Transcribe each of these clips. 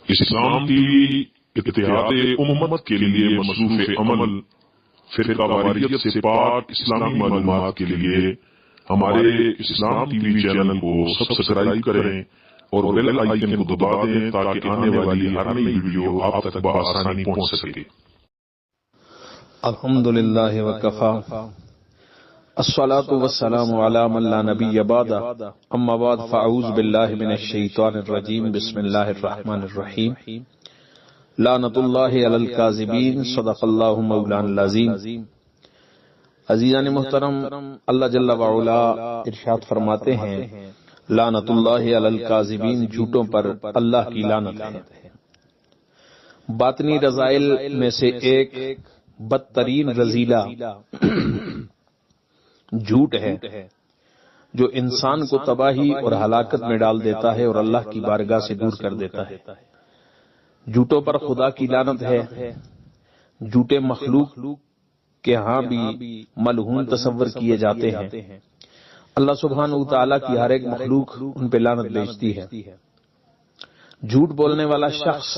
اسلام T V اتحاد امت کے لیے مصروف عمل فرقہ واریت سے پاک اسلامی معلومات کے لیے ہمارے اسلام ٹی وی چینل کو سبسکرائب کریں اور بیل آئیکن کو دبا دیں تاکہ آنے والی ہر نئی ویڈیو آپ تک بآسانی پہنچ سکے۔ الحمدللہ وکفا الصلاة والسلام علی من لا نبی بعد اما بعد فاعوذ باللہ من الشیطان الرجیم بسم اللہ الرحمن الرحیم لعنت اللہ علی الکاذبین صدق اللہ مولانا العظیم۔ عزیزان محترم، اللہ جل وعلا ارشاد فرماتے ہیں لعنت اللہ علی الکاذبین، جھوٹوں پر اللہ کی لعنت ہے۔ باطنی رذائل میں سے ایک بدترین رذیلہ جھوٹ ہے جو انسان کو تباہی اور ہلاکت میں ڈال دیتا ہے اور اللہ کی بارگاہ سے دور کر دیتا ہے۔ جھوٹوں پر خدا کی لعنت ہے۔ جھوٹے مخلوق کے ہاں بھی ملعون تصور کیے جاتے ہیں۔ اللہ سبحانہ وتعالی کی ہر ایک مخلوق ان پہ لعنت بھیجتی ہے۔ جھوٹ بولنے والا شخص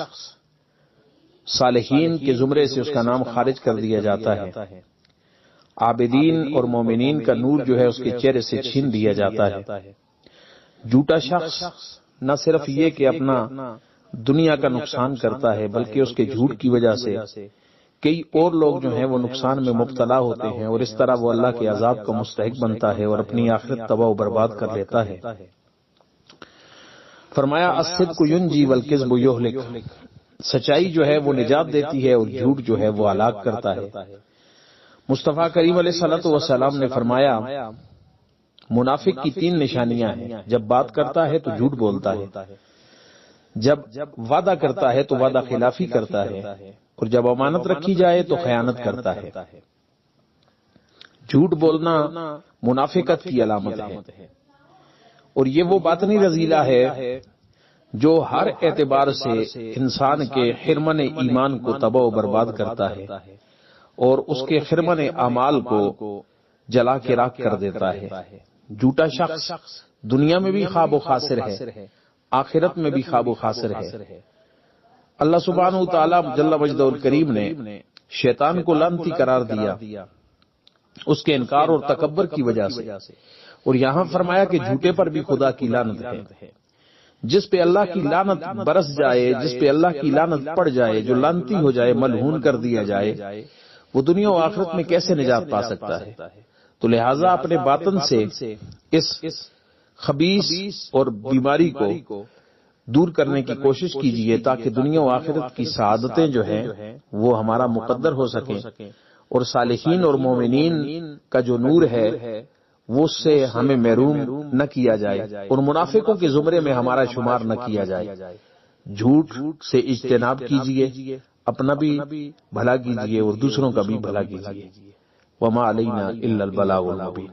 صالحین کے زمرے سے اس کا نام خارج کر دیا جاتا ہے۔ عابدین اور مومنین کا نور جو ہے اس کے چہرے سے چھین دیا جاتا ہے۔ جھوٹا شخص نہ صرف یہ کہ اپنا دنیا کا نقصان کرتا ہے بلکہ اس کے جھوٹ کی وجہ سے کئی اور لوگ جو ہیں وہ نقصان میں مبتلا ہوتے ہیں اور اس طرح وہ اللہ کے عذاب کا مستحق بنتا ہے اور اپنی آخرت تباہ و برباد کر لیتا ہے۔ فرمایا الصدق ینجی والکذب یہلک، سچائی جو ہے وہ نجات دیتی ہے اور جھوٹ جو ہے وہ ہلاک کرتا ہے۔ مصطفیٰ کریم علیہ الصلوۃ والسلام نے فرمایا منافق کی 3 نشانیاں ہیں، جب بات کرتا ہے تو جھوٹ بولتا ہے، جب وعدہ کرتا ہے تو وعدہ خلافی کرتا ہے اور جب امانت رکھی جائے تو خیانت کرتا ہے۔ جھوٹ بولنا منافقت کی علامت ہے اور یہ وہ باطنی رذیلہ ہے جو ہر اعتبار سے انسان کے خرمن ایمان کو تباہ و برباد کرتا ہے اور اس کے خرمن اعمال کو جلا کے راکھ کر دیتا ہے۔ جھوٹا شخص دنیا میں بھی خواب و خاسر ہے، آخرت میں بھی خواب و خاسر ہے۔ اللہ سبحانہ وتعالی جل مجدہ الکریم نے شیطان کو لعنتی قرار دیا اس کے انکار اور تکبر کی وجہ سے، اور یہاں فرمایا کہ جھوٹے پر بھی خدا کی لعنت ہے۔ جس پہ اللہ کی لعنت برس جائے، جس پہ اللہ کی لعنت پڑ جائے، جو لعنتی ہو جائے، ملعون کر دیا جائے، وہ دنیا و آخرت میں کیسے نجات پا سکتا ہے؟ تو لہٰذا اپنے باطن سے اس خبیث اور بیماری کو دور کرنے کی کوشش کیجیے تاکہ دنیا و آخرت کی سعادتیں جو ہیں وہ ہمارا مقدر ہو سکیں اور صالحین اور مومنین کا جو نور ہے وہ اس سے ہمیں محروم نہ کیا جائے اور منافقوں کے زمرے میں ہمارا شمار نہ کیا جائے۔ جھوٹ سے اجتناب کیجیے، اپنا بھی بھلا کیجیے اور دوسروں کا بھی بھلا کیجیے۔ وما علینا الا البلاغ المبین۔